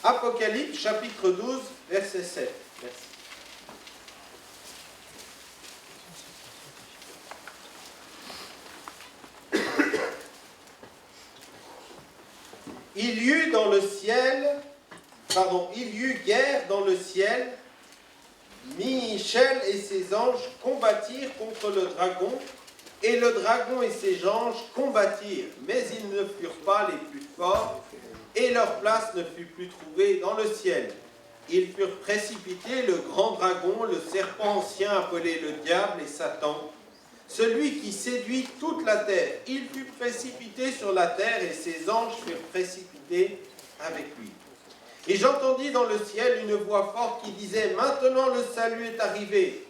Apocalypse chapitre 12, verset 7. Merci. Il y eut guerre dans le ciel. Michel et ses anges combattirent contre le dragon, et le dragon et ses anges combattirent, mais ils ne furent pas les plus forts, et leur place ne fut plus trouvée dans le ciel. Ils furent précipités, le grand dragon, le serpent ancien appelé le diable et Satan, celui qui séduit toute la terre. Il fut précipité sur la terre, et ses anges furent précipités avec lui. Et j'entendis dans le ciel une voix forte qui disait « Maintenant le salut est arrivé,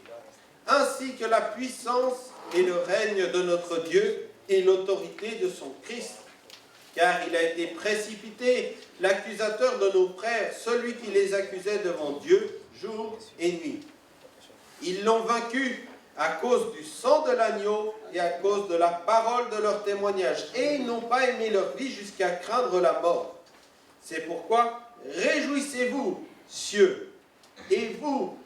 ainsi que la puissance et le règne de notre Dieu et l'autorité de son Christ. Car il a été précipité, l'accusateur de nos frères, celui qui les accusait devant Dieu, jour et nuit. Ils l'ont vaincu à cause du sang de l'agneau et à cause de la parole de leur témoignage. Et ils n'ont pas aimé leur vie jusqu'à craindre la mort. C'est pourquoi, réjouissez-vous, cieux, et vous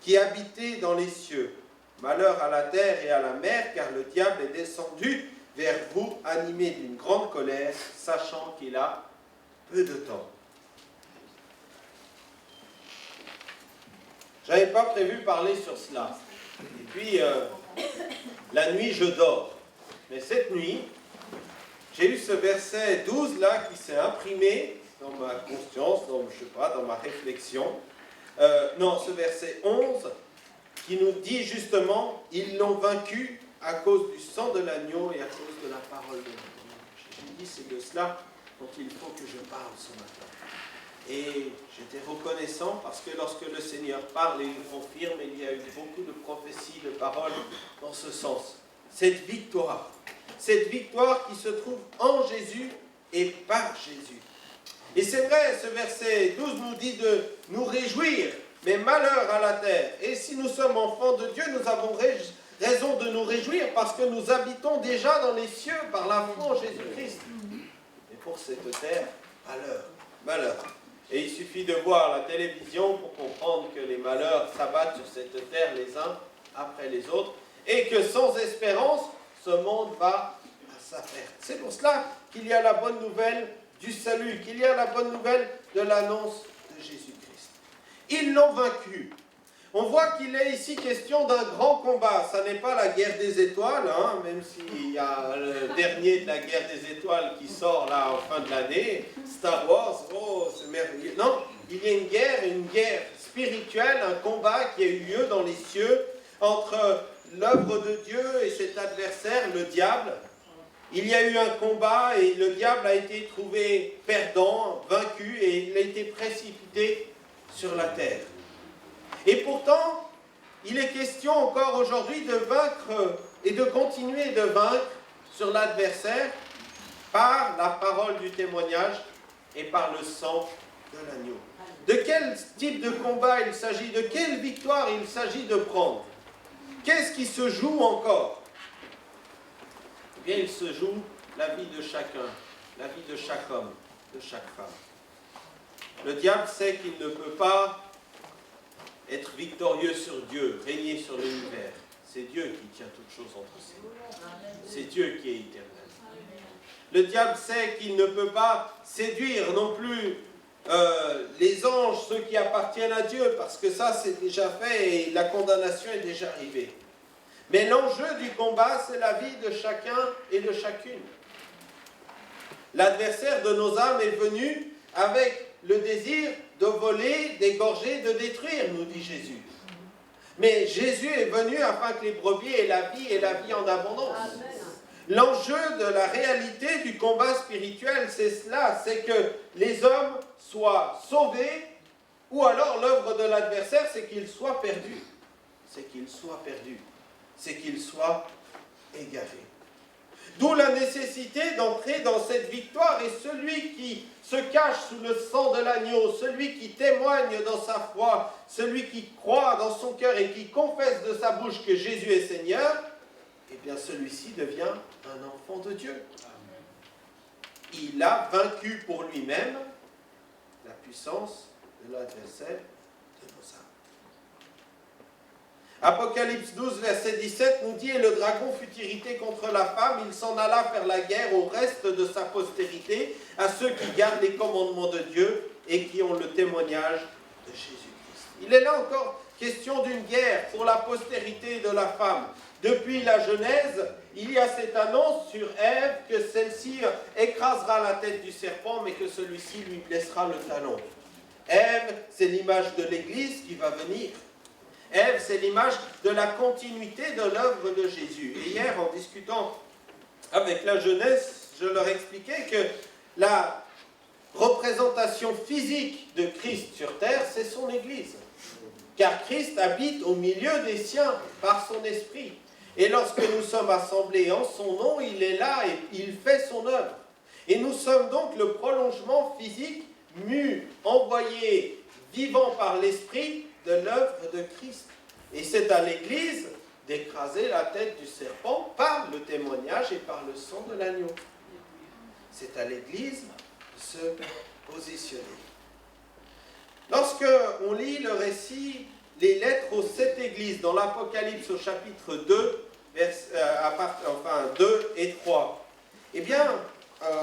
qui habitez dans les cieux. Malheur à la terre et à la mer, car le diable est descendu vers vous, animé d'une grande colère, sachant qu'il a peu de temps. » Je n'avais pas prévu parler sur cela. Et puis, la nuit, je dors. Mais cette nuit, j'ai eu ce verset 12 là qui s'est imprimé dans ma conscience, dans ma réflexion. Ce verset 11 qui nous dit justement, ils l'ont vaincu à cause du sang de l'agneau et à cause de la parole de Dieu. J'ai dit, c'est de cela dont il faut que je parle ce matin. Et j'étais reconnaissant parce que lorsque le Seigneur parle et il confirme, il y a eu beaucoup de prophéties, de paroles dans ce sens. Cette victoire qui se trouve en Jésus et par Jésus. Et c'est vrai, ce verset 12 nous dit de nous réjouir, mais malheur à la terre. Et si nous sommes enfants de Dieu, nous avons raison de nous réjouir parce que nous habitons déjà dans les cieux par la foi en Jésus-Christ. Et pour cette terre, malheur. Et il suffit de voir la télévision pour comprendre que les malheurs s'abattent sur cette terre les uns après les autres et que sans espérance, ce monde va à sa perte. C'est pour cela qu'il y a la bonne nouvelle du salut, qu'il y a la bonne nouvelle de l'annonce de Jésus-Christ. Ils l'ont vaincu. On voit qu'il est ici question d'un grand combat. Ça n'est pas la guerre des étoiles, même s'il y a le dernier de la guerre des étoiles qui sort là en fin de l'année, Star Wars, c'est merveilleux. Non, il y a une guerre spirituelle, un combat qui a eu lieu dans les cieux entre l'œuvre de Dieu et cet adversaire, le diable. Il y a eu un combat et le diable a été trouvé perdant, vaincu, et il a été précipité sur la terre. Et pourtant, il est question encore aujourd'hui de vaincre et de continuer de vaincre sur l'adversaire par la parole du témoignage et par le sang de l'agneau. De quel type de combat il s'agit? De quelle victoire il s'agit de prendre? Qu'est-ce qui se joue encore? Eh bien, il se joue la vie de chacun, la vie de chaque homme, de chaque femme. Le diable sait qu'il ne peut pas être victorieux sur Dieu, régner sur l'univers. C'est Dieu qui tient toutes choses entre ses mains. C'est Dieu qui est éternel. Le diable sait qu'il ne peut pas séduire non plus les anges, ceux qui appartiennent à Dieu, parce que ça c'est déjà fait et la condamnation est déjà arrivée. Mais l'enjeu du combat, c'est la vie de chacun et de chacune. L'adversaire de nos âmes est venu avec le désir de voler, d'égorger, de détruire, nous dit Jésus. Mais Jésus est venu afin que les brebis aient la vie et la vie en abondance. Amen. L'enjeu de la réalité du combat spirituel, c'est cela, c'est que les hommes soient sauvés, ou alors l'œuvre de l'adversaire, c'est qu'ils soient perdus. C'est qu'ils soient perdus. C'est qu'ils soient égarés. D'où la nécessité d'entrer dans cette victoire, et celui qui se cache sous le sang de l'agneau, celui qui témoigne dans sa foi, celui qui croit dans son cœur et qui confesse de sa bouche que Jésus est Seigneur, eh bien celui-ci devient un enfant de Dieu. Il a vaincu pour lui-même la puissance de l'adversaire de nos âmes. Apocalypse 12, verset 17 nous dit « Et le dragon fut irrité contre la femme, il s'en alla faire la guerre au reste de sa postérité, à ceux qui gardent les commandements de Dieu et qui ont le témoignage de Jésus-Christ. » Il est là encore question d'une guerre pour la postérité de la femme. Depuis la Genèse, il y a cette annonce sur Ève que celle-ci écrasera la tête du serpent, mais que celui-ci lui blessera le talon. Ève, c'est l'image de l'Église qui va venir. Ève, c'est l'image de la continuité de l'œuvre de Jésus. Et hier, en discutant avec la jeunesse, je leur expliquais que la représentation physique de Christ sur terre, c'est son Église. Car Christ habite au milieu des siens par son esprit. Et lorsque nous sommes assemblés en son nom, il est là et il fait son œuvre. Et nous sommes donc le prolongement physique, mu, envoyé, vivant par l'esprit de l'œuvre de Christ. Et c'est à l'Église d'écraser la tête du serpent par le témoignage et par le sang de l'agneau. C'est à l'Église de se positionner. Lorsque on lit le récit, les lettres aux 7 églises, dans l'Apocalypse au chapitre 2, 2 et 3, eh bien,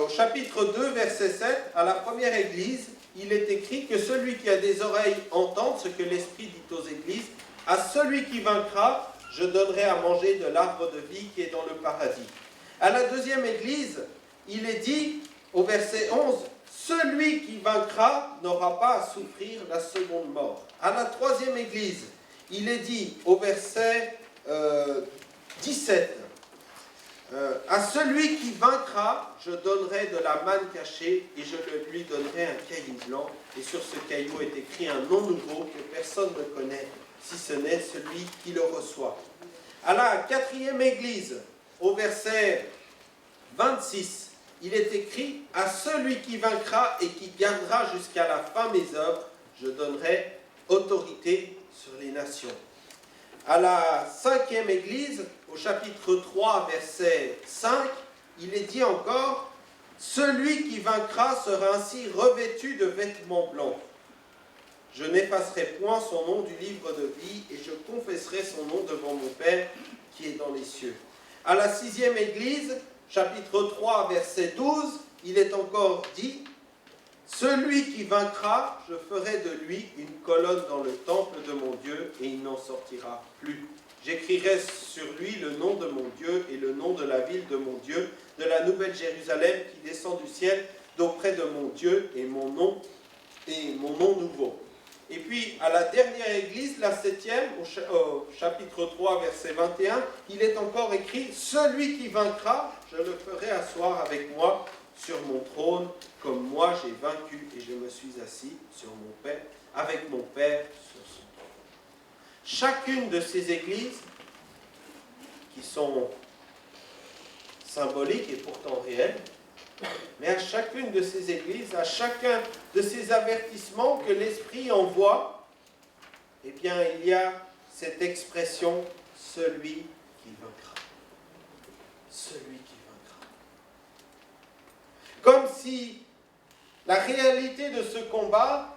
au chapitre 2, verset 7, à la première église, il est écrit que celui qui a des oreilles entende ce que l'Esprit dit aux églises. À celui qui vaincra, je donnerai à manger de l'arbre de vie qui est dans le paradis. À la deuxième église, il est dit, au verset 11, celui qui vaincra n'aura pas à souffrir la seconde mort. À la troisième église, il est dit, au verset 17, à celui qui vaincra, je donnerai de la manne cachée et je lui donnerai un caillou blanc. Et sur ce caillou est écrit un nom nouveau que personne ne connaît, si ce n'est celui qui le reçoit. À la quatrième église, au verset 26, il est écrit « À celui qui vaincra et qui gardera jusqu'à la fin mes œuvres, je donnerai autorité sur les nations. » À la cinquième église, au chapitre 3, verset 5, il est dit encore « Celui qui vaincra sera ainsi revêtu de vêtements blancs. Je n'effacerai point son nom du livre de vie et je confesserai son nom devant mon Père qui est dans les cieux. » À la sixième église, chapitre 3, verset 12, il est encore dit « Celui qui vaincra, je ferai de lui une colonne dans le temple de mon Dieu et il n'en sortira plus. J'écrirai sur lui le nom de mon Dieu et le nom de la ville de mon Dieu, de la nouvelle Jérusalem qui descend du ciel d'auprès de mon Dieu et mon nom nouveau. » Et puis, à la dernière église, la septième, au chapitre 3, verset 21, il est encore écrit « Celui qui vaincra, je le ferai asseoir avec moi sur mon trône, comme moi j'ai vaincu et je me suis assis sur mon Père, avec mon Père sur son trône. » Chacune de ces églises, qui sont symboliques et pourtant réelles, mais à chacune de ces églises, à chacun de ces avertissements que l'Esprit envoie, eh bien, il y a cette expression « celui qui vaincra ». Celui qui vaincra. Comme si la réalité de ce combat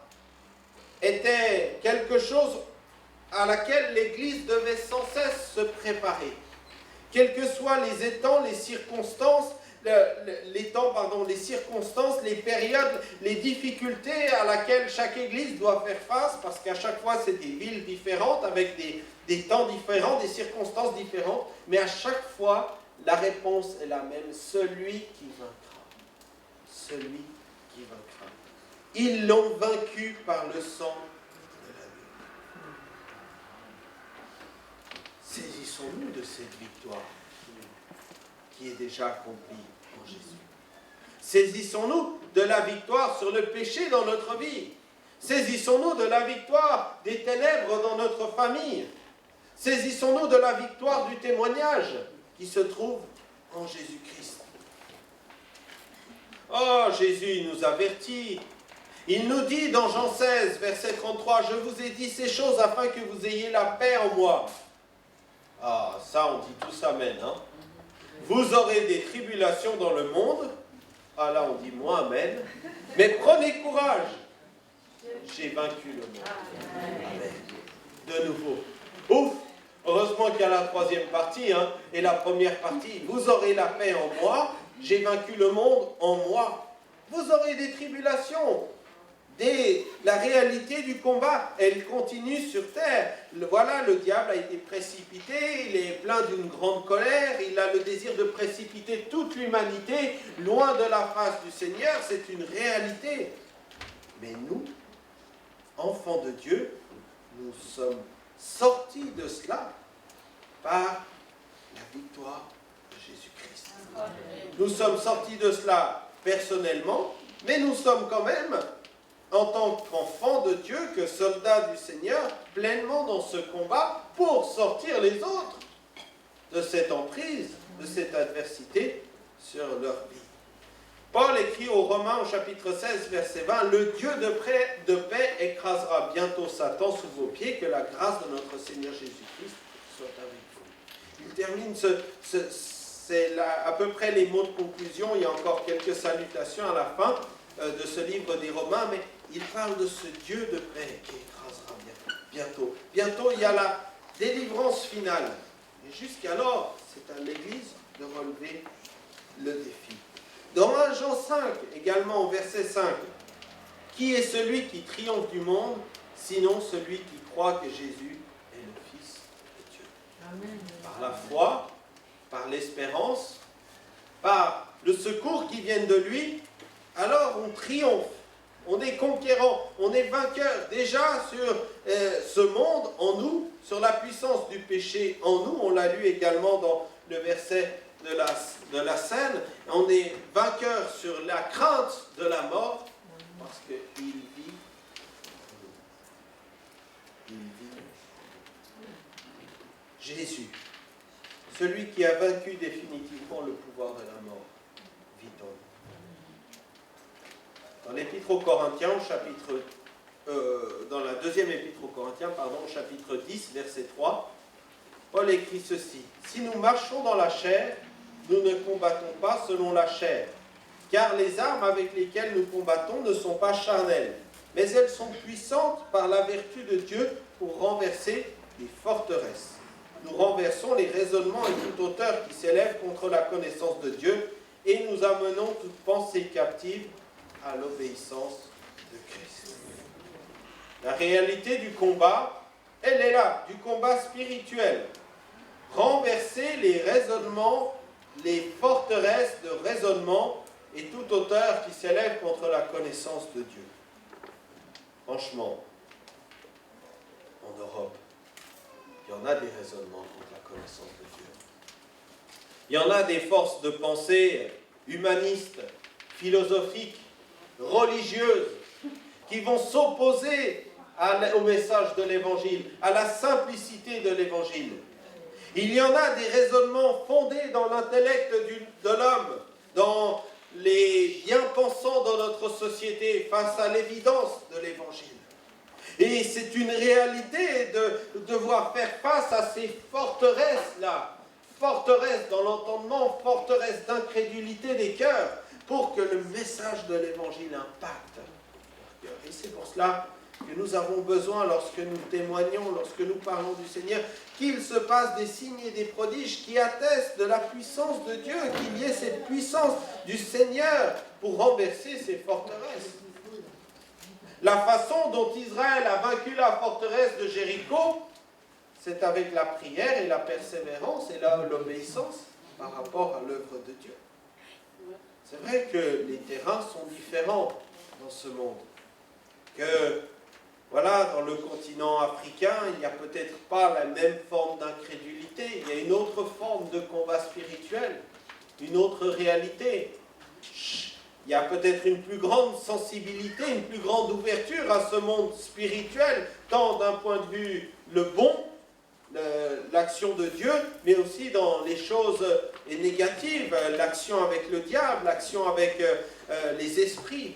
était quelque chose à laquelle l'Église devait sans cesse se préparer. Quels que soient les étangs, les circonstances, les circonstances, les périodes, les difficultés à laquelle chaque église doit faire face, parce qu'à chaque fois c'est des villes différentes, avec des temps différents, des circonstances différentes, mais à chaque fois la réponse est la même, celui qui vaincra. Celui qui vaincra. Ils l'ont vaincu par le sang de l'agneau. Saisissons-nous de cette victoire qui est déjà accomplie en Jésus. Saisissons-nous de la victoire sur le péché dans notre vie. Saisissons-nous de la victoire des ténèbres dans notre famille. Saisissons-nous de la victoire du témoignage qui se trouve en Jésus-Christ. Oh, Jésus nous avertit. Il nous dit dans Jean 16, verset 33, « Je vous ai dit ces choses afin que vous ayez la paix en moi. » Ah, ça, on dit tous amen, hein? Vous aurez des tribulations dans le monde. Ah là, on dit moins amen. Mais prenez courage. j'ai vaincu le monde. Amen. De nouveau. Ouf! Heureusement qu'il y a la troisième partie, hein, et la première partie. Vous aurez la paix en moi, j'ai vaincu le monde en moi. Vous aurez des tribulations. La réalité du combat, elle continue sur terre. Voilà, le diable a été précipité, il est plein d'une grande colère, il a le désir de précipiter toute l'humanité loin de la face du Seigneur, c'est une réalité. Mais nous, enfants de Dieu, nous sommes sortis de cela par la victoire de Jésus-Christ. Nous sommes sortis de cela personnellement, mais nous sommes quand même, en tant qu'enfants de Dieu, que soldats du Seigneur, pleinement dans ce combat pour sortir les autres de cette emprise, de cette adversité sur leur vie. Paul écrit aux Romains au chapitre 16, verset 20, « Le Dieu de paix écrasera bientôt Satan sous vos pieds, que la grâce de notre Seigneur Jésus-Christ soit avec vous. » Il termine, c'est à peu près les mots de conclusion, il y a encore quelques salutations à la fin de ce livre des Romains, mais il parle de ce Dieu de paix qui écrasera bientôt. Bientôt, il y a la délivrance finale. Et jusqu'alors, c'est à l'Église de relever le défi. Dans 1 Jean 5, également au verset 5, « Qui est celui qui triomphe du monde, sinon celui qui croit que Jésus est le Fils de Dieu. » Amen. Par la foi, par l'espérance, par le secours qui vient de lui, alors on triomphe, on est conquérant, on est vainqueur déjà sur ce monde en nous, sur la puissance du péché en nous. On l'a lu également dans le verset de la scène. On est vainqueur sur la crainte de la mort parce qu'il vit. Il vit. Jésus, celui qui a vaincu définitivement le pouvoir de la mort, vit en nous. Dans l'Épître aux Corinthiens, dans la deuxième Épître aux Corinthiens, chapitre 10, verset 3, Paul écrit ceci. « Si nous marchons dans la chair, nous ne combattons pas selon la chair, car les armes avec lesquelles nous combattons ne sont pas charnelles, mais elles sont puissantes par la vertu de Dieu pour renverser les forteresses. Nous renversons les raisonnements et toute hauteur qui s'élève contre la connaissance de Dieu, et nous amenons toute pensée captive à l'obéissance de Christ. » La réalité du combat, elle est là, du combat spirituel. Renverser les raisonnements, les forteresses de raisonnement et toute hauteur qui s'élève contre la connaissance de Dieu. Franchement, en Europe, il y en a des raisonnements contre la connaissance de Dieu. Il y en a des forces de pensée humanistes, philosophiques, religieuses, qui vont s'opposer au message de l'Évangile, à la simplicité de l'Évangile. Il y en a des raisonnements fondés dans l'intellect de l'homme, dans les bien-pensants dans notre société face à l'évidence de l'Évangile. Et c'est une réalité de devoir faire face à ces forteresses-là, forteresses dans l'entendement, forteresses d'incrédulité des cœurs, pour que le message de l'Évangile impacte leur cœur. Et c'est pour cela que nous avons besoin, lorsque nous témoignons, lorsque nous parlons du Seigneur, qu'il se passe des signes et des prodiges qui attestent de la puissance de Dieu, qu'il y ait cette puissance du Seigneur pour renverser ces forteresses. La façon dont Israël a vaincu la forteresse de Jéricho, c'est avec la prière et la persévérance et l'obéissance par rapport à l'œuvre de Dieu. C'est vrai que les terrains sont différents dans ce monde. Que, voilà, dans le continent africain, il n'y a peut-être pas la même forme d'incrédulité. Il y a une autre forme de combat spirituel, une autre réalité. Il y a peut-être une plus grande sensibilité, une plus grande ouverture à ce monde spirituel, tant d'un point de vue le bon, l'action de Dieu, mais aussi dans les choses négatives, l'action avec le diable, l'action avec les esprits.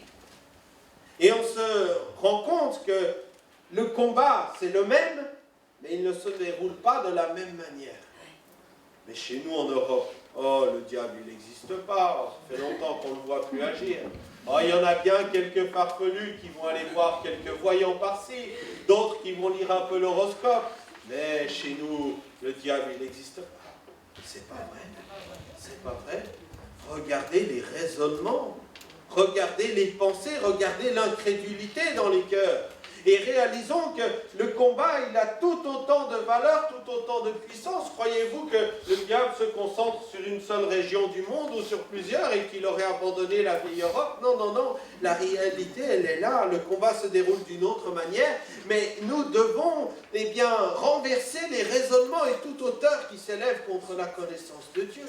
Et on se rend compte que le combat, c'est le même, mais il ne se déroule pas de la même manière. Mais chez nous en Europe, Oh, le diable, il n'existe pas. Ça fait longtemps qu'on ne le voit plus agir. Oh, il y en a bien quelques farfelus qui vont aller voir quelques voyants par-ci, d'autres qui vont lire un peu l'horoscope. Mais chez nous, le diable, il n'existe pas. C'est pas vrai. C'est pas vrai. Regardez les raisonnements. Regardez les pensées. Regardez l'incrédulité dans les cœurs. Et réalisons que le combat, il a tout autant de valeur, tout autant de puissance. Croyez-vous que le diable se concentre sur une seule région du monde ou sur plusieurs et qu'il aurait abandonné la vieille Europe? Non, non, non. La réalité, elle est là. Le combat se déroule d'une autre manière. Mais nous devons, eh bien, renverser les raisonnements et toute hauteur qui s'élève contre la connaissance de Dieu.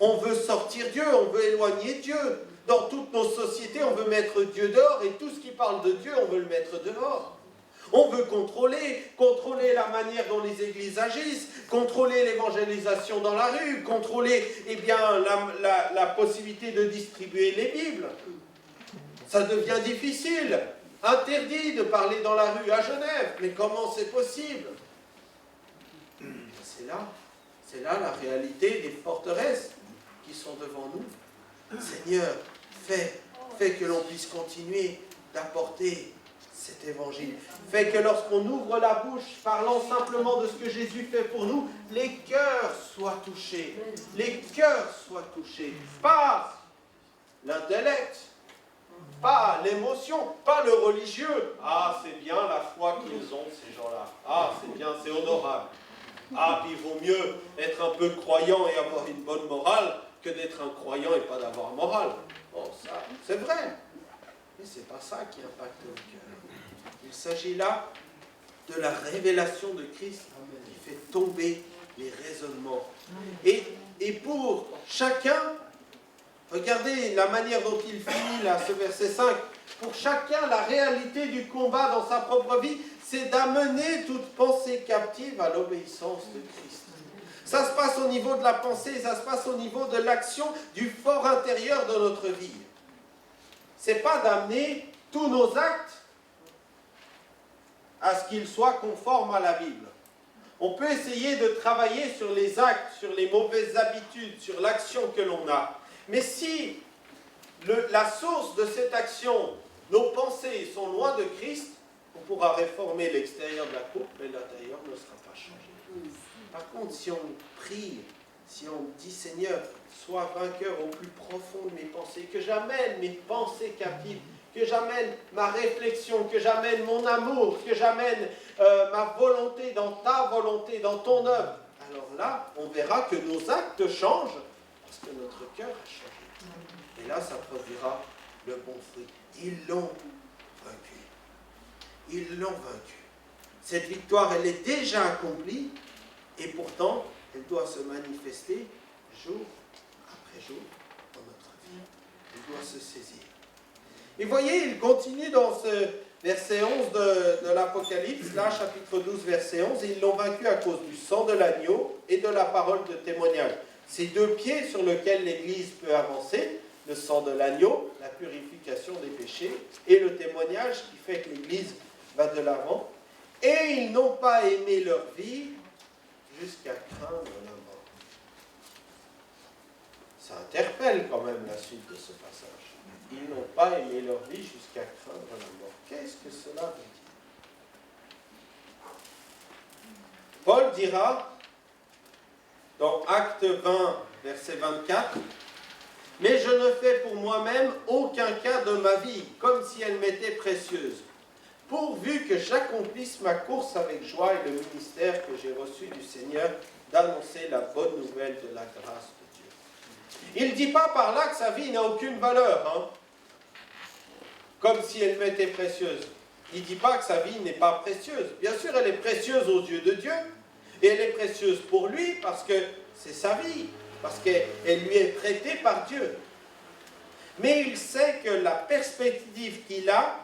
On veut sortir Dieu, on veut éloigner Dieu. Dans toutes nos sociétés, on veut mettre Dieu dehors et tout ce qui parle de Dieu, on veut le mettre dehors. On veut contrôler la manière dont les églises agissent, contrôler l'évangélisation dans la rue, contrôler eh bien, la possibilité de distribuer les Bibles. Ça devient difficile, interdit de parler dans la rue à Genève. Mais comment c'est possible? C'est là la réalité des forteresses qui sont devant nous. Seigneur, fais que l'on puisse continuer d'apporter cet évangile. Fais que lorsqu'on ouvre la bouche, parlant simplement de ce que Jésus fait pour nous, les cœurs soient touchés. Les cœurs soient touchés. Pas l'intellect, pas l'émotion, pas le religieux. Ah, c'est bien la foi qu'ils ont, ces gens-là. Ah, c'est bien, c'est honorable. Ah, puis il vaut mieux être un peu croyant et avoir une bonne morale que d'être un croyant et pas d'avoir morale. Bon, ça, c'est vrai. Mais ce n'est pas ça qui impacte le cœur. Il s'agit là de la révélation de Christ qui fait tomber les raisonnements. Et pour chacun, regardez la manière dont il finit là, ce verset 5, pour chacun, la réalité du combat dans sa propre vie, c'est d'amener toute pensée captive à l'obéissance de Christ. Ça se passe au niveau de la pensée, ça se passe au niveau de l'action, du fort intérieur de notre vie. Ce n'est pas d'amener tous nos actes à ce qu'ils soient conformes à la Bible. On peut essayer de travailler sur les actes, sur les mauvaises habitudes, sur l'action que l'on a. Mais si la source de cette action, nos pensées sont loin de Christ, on pourra réformer l'extérieur de la coupe, mais l'intérieur ne sera pas changé. Par contre, si on prie, si on dit « Seigneur, sois vainqueur au plus profond de mes pensées, que j'amène mes pensées captives, que j'amène ma réflexion, que j'amène mon amour, que j'amène ma volonté dans ta volonté, dans ton œuvre. » Alors là, on verra que nos actes changent, parce que notre cœur a changé. Et là, ça produira le bon fruit. Ils l'ont vaincu. Ils l'ont vaincu. Cette victoire, elle est déjà accomplie, et pourtant, elle doit se manifester jour après jour dans notre vie. Elle doit se saisir. Et voyez, il continue dans ce verset 11 de l'Apocalypse, là, chapitre 12, verset 11, ils l'ont vaincu à cause du sang de l'agneau et de la parole de témoignage. Ces deux pieds sur lesquels l'Église peut avancer, le sang de l'agneau, la purification des péchés, et le témoignage qui fait que l'Église va de l'avant. Et ils n'ont pas aimé leur vie jusqu'à craindre la mort. Ça interpelle quand même la suite de ce passage. Ils n'ont pas aimé leur vie jusqu'à craindre la mort. Qu'est-ce que cela veut dire? Paul dira, dans Acte 20, verset 24, « Mais je ne fais pour moi-même aucun cas de ma vie, comme si elle m'était précieuse, pourvu que j'accomplisse ma course avec joie et le ministère que j'ai reçu du Seigneur d'annoncer la bonne nouvelle de la grâce de Dieu. » Il ne dit pas par là que sa vie n'a aucune valeur, hein, comme si elle m'était précieuse. Il ne dit pas que sa vie n'est pas précieuse. Bien sûr, elle est précieuse aux yeux de Dieu, et elle est précieuse pour lui parce que c'est sa vie, parce qu'elle lui est prêtée par Dieu. Mais il sait que la perspective qu'il a,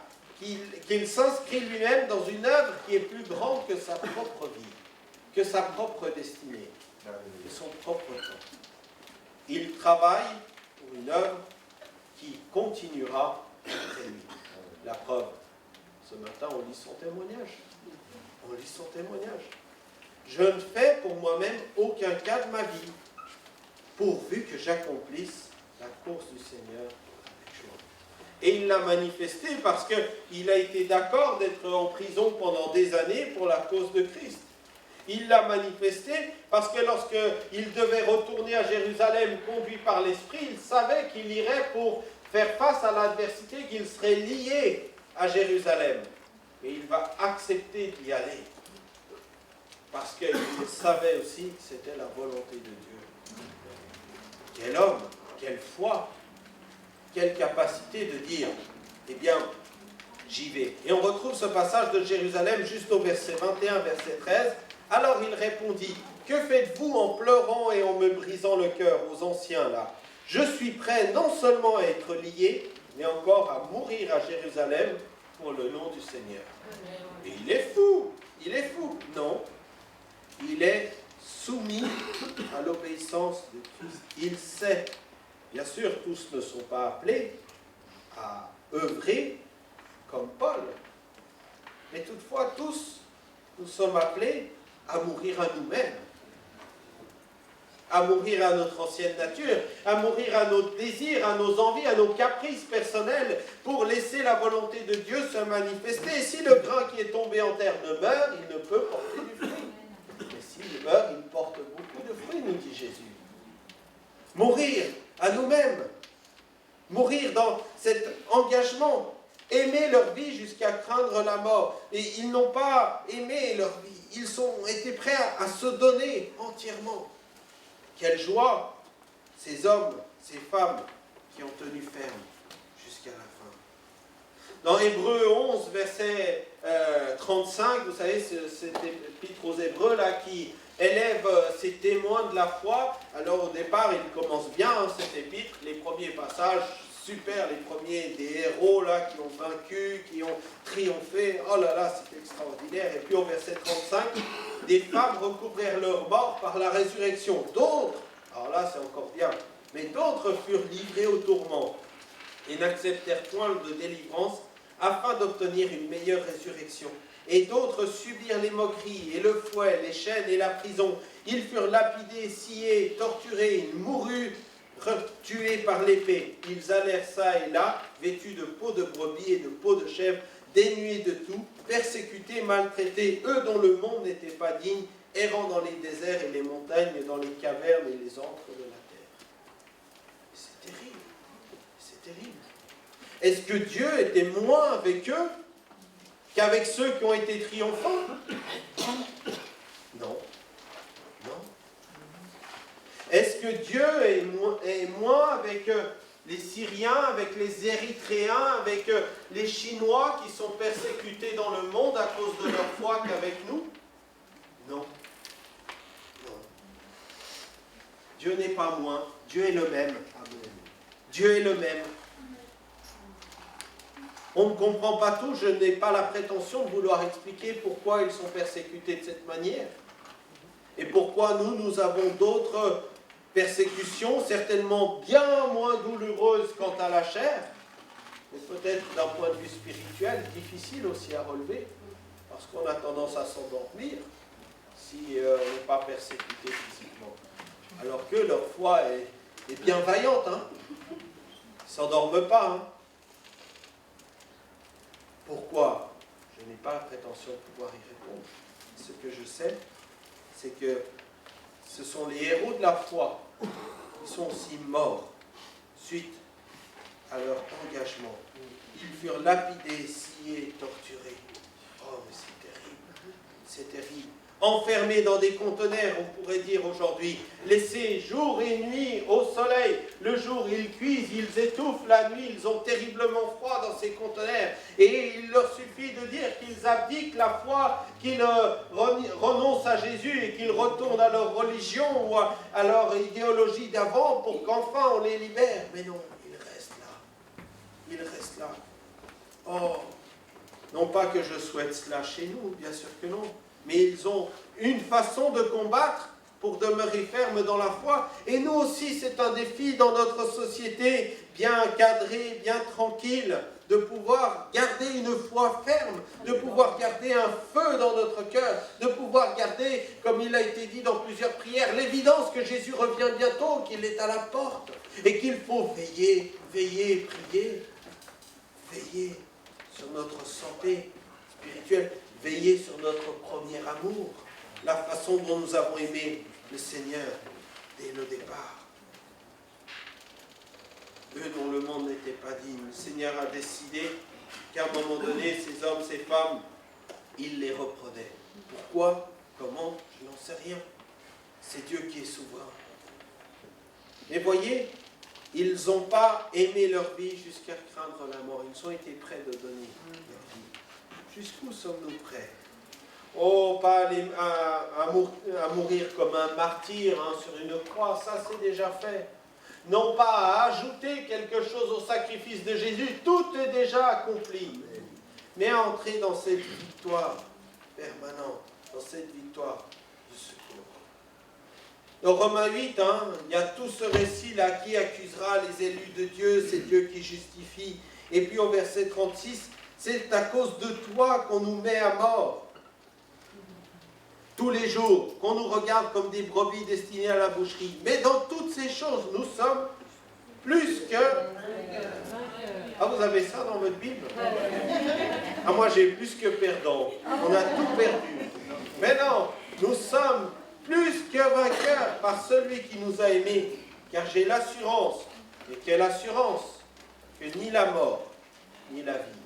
qu'il s'inscrit lui-même dans une œuvre qui est plus grande que sa propre vie, que sa propre destinée, que son propre temps. Il travaille pour une œuvre qui continuera après lui. La preuve, ce matin on lit son témoignage. On lit son témoignage. Je ne fais pour moi-même aucun cas de ma vie. pourvu que j'accomplisse la course du Seigneur avec joie. Et il l'a manifesté parce qu'il a été d'accord d'être en prison pendant des années pour la cause de Christ. Il l'a manifesté parce que lorsqu'il devait retourner à Jérusalem conduit par l'Esprit, il savait qu'il irait pour faire face à l'adversité, qu'il serait lié à Jérusalem. Mais il va accepter d'y aller parce qu'il savait aussi que c'était la volonté de Dieu. Quel homme, quelle foi, quelle capacité de dire, eh bien, j'y vais. Et on retrouve ce passage de Jérusalem juste au verset 21, verset 13. Alors il répondit, que faites-vous en pleurant et en me brisant le cœur aux anciens là? Je suis prêt non seulement à être lié, mais encore à mourir à Jérusalem pour le nom du Seigneur. Et il est fou, non, il est soumis à l'obéissance de Christ. Il sait, bien sûr, tous ne sont pas appelés à œuvrer comme Paul, mais toutefois tous, nous sommes appelés à mourir à nous-mêmes, à mourir à notre ancienne nature, à mourir à nos désirs, à nos envies, à nos caprices personnels, pour laisser la volonté de Dieu se manifester. Et si le grain qui est tombé en terre demeure, il ne peut porter du fruit. Mais s'il meurt, il porte beaucoup de fruits, nous dit Jésus. Mourir à nous-mêmes, mourir dans cet engagement, aimer leur vie jusqu'à craindre la mort. Et ils n'ont pas aimé leur vie, ils ont été prêts à se donner entièrement. Quelle joie, ces hommes, ces femmes qui ont tenu ferme jusqu'à la fin. Dans Hébreux 11, verset 35, vous savez, cet épître aux Hébreux là qui élève ces témoins de la foi. Alors au départ, il commence bien cet épître, les premiers passages, super, les premiers des héros là qui ont vaincu, qui ont triomphé. Oh là là, c'est extraordinaire. Et puis au verset 35, des femmes recouvrèrent leur mort par la résurrection. D'autres, alors là c'est encore bien, mais d'autres furent livrés au tourment et n'acceptèrent point de délivrance afin d'obtenir une meilleure résurrection. Et d'autres subirent les moqueries et le fouet, les chaînes et la prison. Ils furent lapidés, sciés, torturés, ils moururent, tués par l'épée. Ils allèrent ça et là, vêtus de peau de brebis et de peau de chèvre, dénués de tout, persécutés, maltraités, eux dont le monde n'était pas digne, errant dans les déserts et les montagnes, dans les cavernes et les antres de la terre. C'est terrible, c'est terrible. Est-ce que Dieu était moins avec eux qu'avec ceux qui ont été triomphants? Non. Non. Est-ce que Dieu est moins avec les Syriens, avec les Érythréens, avec les Chinois qui sont persécutés dans le monde à cause de leur foi qu'avec nous? Non. Non. Dieu n'est pas moins. Dieu est le même. Dieu est le même. On ne comprend pas tout, je n'ai pas la prétention de vouloir expliquer pourquoi ils sont persécutés de cette manière. Et pourquoi nous avons d'autres persécutions, certainement bien moins douloureuses quant à la chair, mais peut-être d'un point de vue spirituel, difficile aussi à relever, parce qu'on a tendance à s'endormir si on n'est pas persécuté physiquement. Alors que leur foi est bien vaillante, hein. Ils ne s'endorment pas, hein. Pourquoi? Je n'ai pas la prétention de pouvoir y répondre. Ce que je sais, c'est que ce sont les héros de la foi qui sont aussi morts suite à leur engagement. Ils furent lapidés, sciés, torturés. Oh, mais c'est terrible. C'est terrible. Enfermés dans des conteneurs, on pourrait dire aujourd'hui, laissés jour et nuit au soleil. Le jour, ils cuisent, ils étouffent. La nuit, ils ont terriblement froid dans ces conteneurs. Et il leur suffit de dire qu'ils abdiquent la foi, qu'ils renoncent à Jésus et qu'ils retournent à leur religion ou à leur idéologie d'avant pour qu'enfin on les libère. Mais non, ils restent là. Ils restent là. Oh, non pas que je souhaite cela chez nous, bien sûr que non. Mais ils ont une façon de combattre pour demeurer ferme dans la foi. Et nous aussi, c'est un défi dans notre société, bien cadrée, bien tranquille, de pouvoir garder une foi ferme, de pouvoir garder un feu dans notre cœur, de pouvoir garder, comme il a été dit dans plusieurs prières, l'évidence que Jésus revient bientôt, qu'il est à la porte, et qu'il faut veiller, veiller, prier, veiller sur notre santé spirituelle, veiller sur notre premier amour, la façon dont nous avons aimé le Seigneur dès le départ. Eux dont le monde n'était pas digne, le Seigneur a décidé qu'à un moment donné, ces hommes, ces femmes, il les reprenait. Pourquoi? Comment? Je n'en sais rien. C'est Dieu qui est souverain. Mais voyez, ils n'ont pas aimé leur vie jusqu'à craindre la mort. Ils ont été prêts de donner leur vie. Jusqu'où sommes-nous prêts? Oh, pas aller à mourir comme un martyr sur une croix, ça c'est déjà fait. Non pas à ajouter quelque chose au sacrifice de Jésus, tout est déjà accompli. Mais à entrer dans cette victoire permanente, dans cette victoire du secours. Dans Romains 8, il y a tout ce récit-là, qui accusera les élus de Dieu, c'est Dieu qui justifie. Et puis au verset 36, c'est à cause de toi qu'on nous met à mort. Tous les jours, qu'on nous regarde comme des brebis destinées à la boucherie. Mais dans toutes ces choses, nous sommes plus que... Ah, vous avez ça dans votre Bible? Ah, moi j'ai plus que perdant. On a tout perdu. Mais non, nous sommes plus que vainqueurs par celui qui nous a aimés. Car j'ai l'assurance, et quelle assurance, que ni la mort, ni la vie,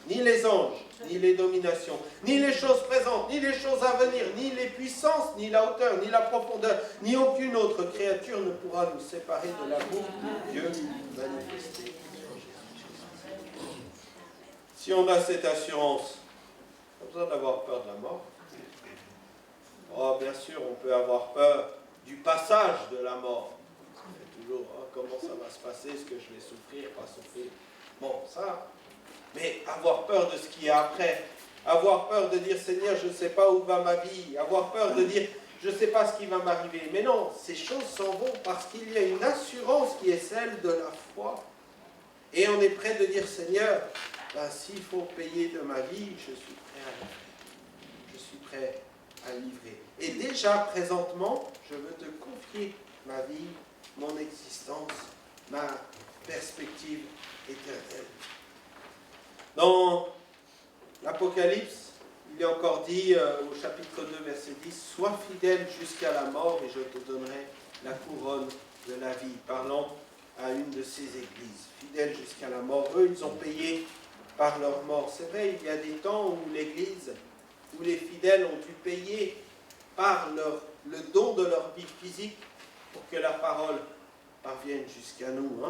ni les anges, ni les dominations, ni les choses présentes, ni les choses à venir, ni les puissances, ni la hauteur, ni la profondeur, ni aucune autre créature ne pourra nous séparer de l'amour de Dieu manifesté. Si on a cette assurance, pas besoin d'avoir peur de la mort. Oh, bien sûr, on peut avoir peur du passage de la mort. On fait toujours, comment ça va se passer, est-ce que je vais souffrir, pas souffrir. Bon, ça... Mais avoir peur de ce qu'il y a après, avoir peur de dire Seigneur, je ne sais pas où va ma vie, avoir peur de dire je ne sais pas ce qui va m'arriver. Mais non, ces choses s'en vont parce qu'il y a une assurance qui est celle de la foi. Et on est prêt de dire Seigneur, s'il faut payer de ma vie, je suis prêt à le faire. Je suis prêt à livrer. Et déjà présentement, je veux te confier ma vie, mon existence, ma perspective éternelle. Dans l'Apocalypse, il est encore dit au chapitre 2, verset 10, « Sois fidèle jusqu'à la mort et je te donnerai la couronne de la vie. » Parlant à une de ces églises. Fidèles jusqu'à la mort. Eux, ils ont payé par leur mort. C'est vrai, il y a des temps où l'Église, où les fidèles ont dû payer par le don de leur vie physique pour que la parole parvienne jusqu'à nous.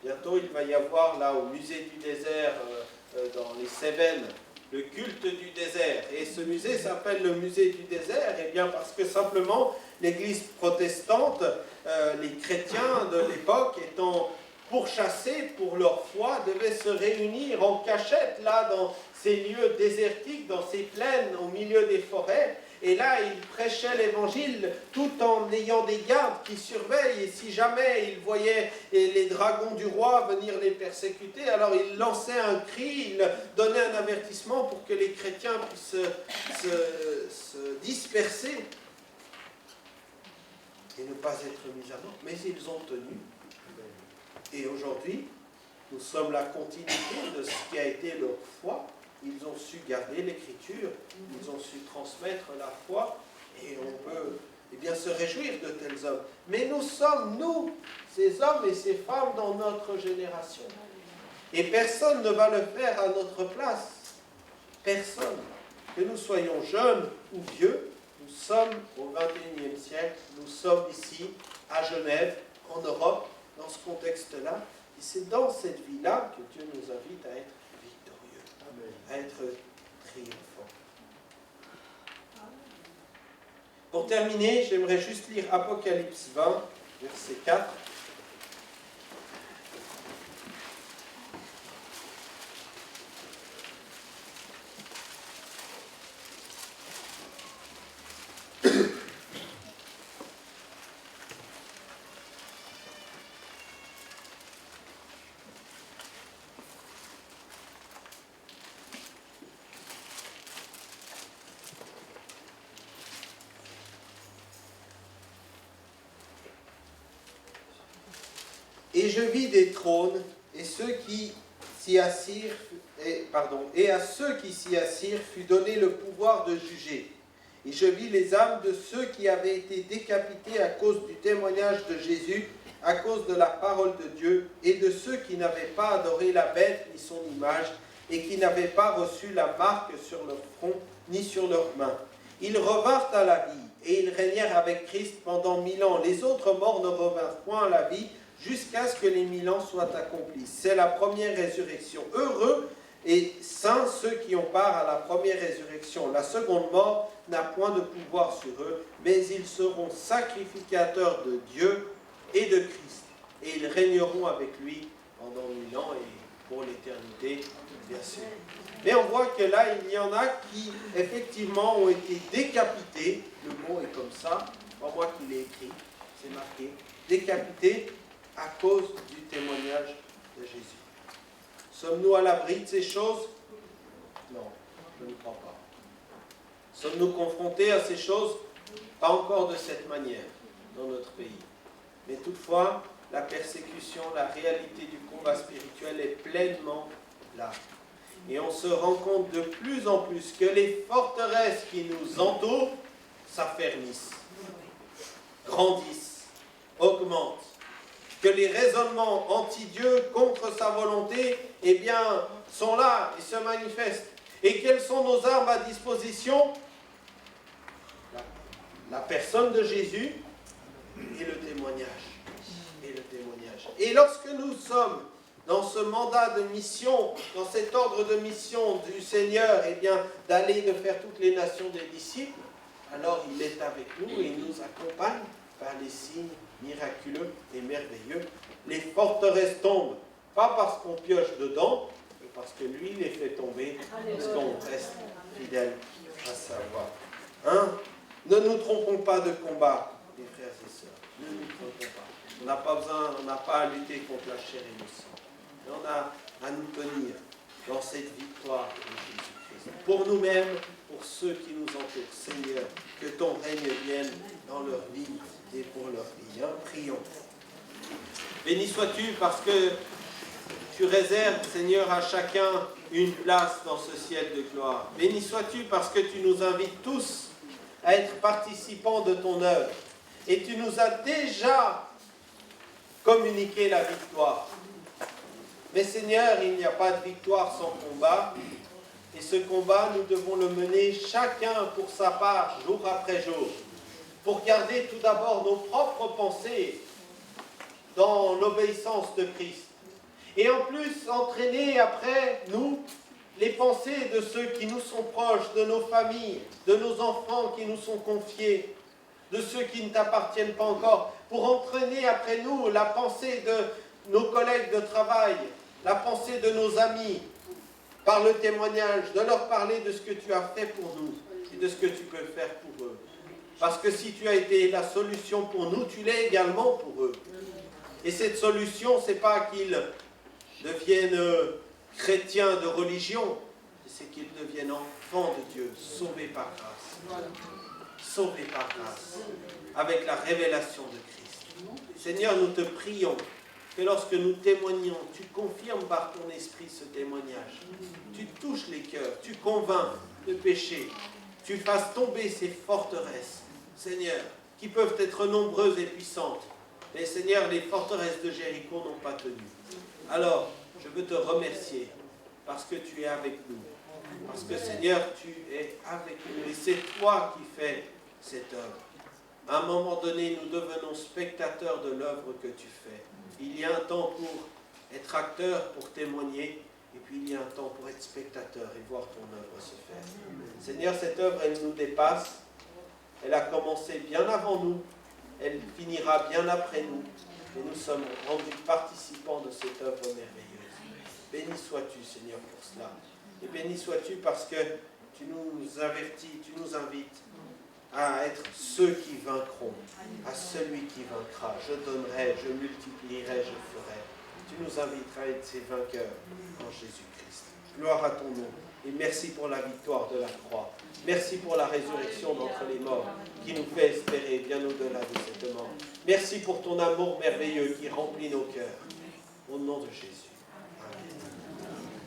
Bientôt, il va y avoir là au musée du désert, dans les Cévennes, le culte du désert. Et ce musée s'appelle le musée du désert, et bien parce que simplement l'Église protestante, les chrétiens de l'époque étant pourchassés pour leur foi, devaient se réunir en cachette là dans ces lieux désertiques, dans ces plaines, au milieu des forêts. Et là, ils prêchaient l'évangile tout en ayant des gardes qui surveillent. Et si jamais ils voyaient les dragons du roi venir les persécuter, alors ils lançaient un cri, ils donnaient un avertissement pour que les chrétiens puissent se disperser et ne pas être mis à mort. Mais ils ont tenu. Et aujourd'hui, nous sommes la continuité de ce qui a été leur foi. Ils ont su garder l'écriture, ils ont su transmettre la foi, et on peut bien se réjouir de tels hommes. Mais nous sommes, nous, ces hommes et ces femmes dans notre génération. Et personne ne va le faire à notre place. Personne. Que nous soyons jeunes ou vieux, nous sommes au XXIe siècle, nous sommes ici, à Genève, en Europe, dans ce contexte-là. Et c'est dans cette vie-là que Dieu nous invite à être à être triomphant. Pour terminer, j'aimerais juste lire Apocalypse 20, verset 4. je vis des trônes, et ceux qui s'y assirent, et à ceux qui s'y assirent fut donné le pouvoir de juger. Et je vis les âmes de ceux qui avaient été décapités à cause du témoignage de Jésus, à cause de la parole de Dieu, et de ceux qui n'avaient pas adoré la bête ni son image, et qui n'avaient pas reçu la marque sur leur front ni sur leurs mains. Ils revinrent à la vie, et ils régnèrent avec Christ pendant 1000 ans. Les autres morts ne revinrent point à la vie, jusqu'à ce que les 1000 ans soient accomplis. C'est la première résurrection. Heureux et saints ceux qui ont part à la première résurrection. La seconde mort n'a point de pouvoir sur eux, mais ils seront sacrificateurs de Dieu et de Christ. Et ils régneront avec lui pendant 1000 ans et pour l'éternité, bien sûr. Mais on voit que là, il y en a qui, effectivement, ont été décapités. Le mot est comme ça, pas moi qui l'ai écrit, c'est marqué. Décapités à cause du témoignage de Jésus. Sommes-nous à l'abri de ces choses? Non, je ne crois pas. Sommes-nous confrontés à ces choses? Pas encore de cette manière dans notre pays. Mais toutefois, la persécution, la réalité du combat spirituel est pleinement là. Et on se rend compte de plus en plus que les forteresses qui nous entourent s'affermissent, grandissent, augmentent. Que les raisonnements anti-Dieu contre sa volonté, eh bien, sont là et se manifestent. Et quelles sont nos armes à disposition? La personne de Jésus et le témoignage. Et lorsque nous sommes dans ce mandat de mission, dans cet ordre de mission du Seigneur, eh bien, d'aller de faire toutes les nations des disciples, alors il est avec nous et il nous accompagne par les signes miraculeux et merveilleux. Les forteresses tombent, pas parce qu'on pioche dedans, mais parce que lui les fait tomber, parce qu'on reste fidèle à sa voix. Hein? Ne nous trompons pas de combat, les frères et sœurs. Ne nous trompons pas. On n'a pas besoin, on n'a pas à lutter contre la chair et le sang. Mais on a à nous tenir dans cette victoire de Jésus-Christ. Pour nous-mêmes, pour ceux qui nous entourent. Seigneur, que ton règne vienne dans leur vie et pour leur vie. Hein? Prions. Béni sois-tu parce que tu réserves, Seigneur, à chacun une place dans ce ciel de gloire. Béni sois-tu parce que tu nous invites tous à être participants de ton œuvre. Et tu nous as déjà communiqué la victoire. Mais Seigneur, il n'y a pas de victoire sans combat. Et ce combat, nous devons le mener chacun pour sa part, jour après jour. Pour garder tout d'abord nos propres pensées dans l'obéissance de Christ. Et en plus, entraîner après nous les pensées de ceux qui nous sont proches, de nos familles, de nos enfants qui nous sont confiés, de ceux qui ne t'appartiennent pas encore, pour entraîner après nous la pensée de nos collègues de travail, la pensée de nos amis, par le témoignage, de leur parler de ce que tu as fait pour nous et de ce que tu peux faire pour eux. Parce que si tu as été la solution pour nous, tu l'es également pour eux. Et cette solution, ce n'est pas qu'ils deviennent chrétiens de religion, c'est qu'ils deviennent enfants de Dieu, sauvés par grâce. Sauvés par grâce, avec la révélation de Christ. Seigneur, nous te prions que lorsque nous témoignons, tu confirmes par ton esprit ce témoignage. Tu touches les cœurs, tu convaincs de péché, tu fasses tomber ces forteresses, Seigneur, qui peuvent être nombreuses et puissantes. Mais Seigneur, les forteresses de Jéricho n'ont pas tenu. Alors, je veux te remercier parce que tu es avec nous. Parce que Seigneur, tu es avec nous et c'est toi qui fais cette œuvre. À un moment donné, nous devenons spectateurs de l'œuvre que tu fais. Il y a un temps pour être acteur, pour témoigner, et puis il y a un temps pour être spectateur et voir ton œuvre se faire. Seigneur, cette œuvre, elle nous dépasse. Elle a commencé bien avant nous. Elle finira bien après nous. Et nous sommes rendus participants de cette œuvre merveilleuse. Béni sois-tu, Seigneur, pour cela. Et béni sois-tu parce que tu nous avertis, tu nous invites à être ceux qui vaincront, à celui qui vaincra. Je donnerai, je multiplierai, je ferai. Tu nous inviteras à être ces vainqueurs en Jésus-Christ. Gloire à ton nom. Et merci pour la victoire de la croix. Merci pour la résurrection d'entre les morts qui nous fait espérer bien au-delà de cette mort. Merci pour ton amour merveilleux qui remplit nos cœurs. au nom de Jésus.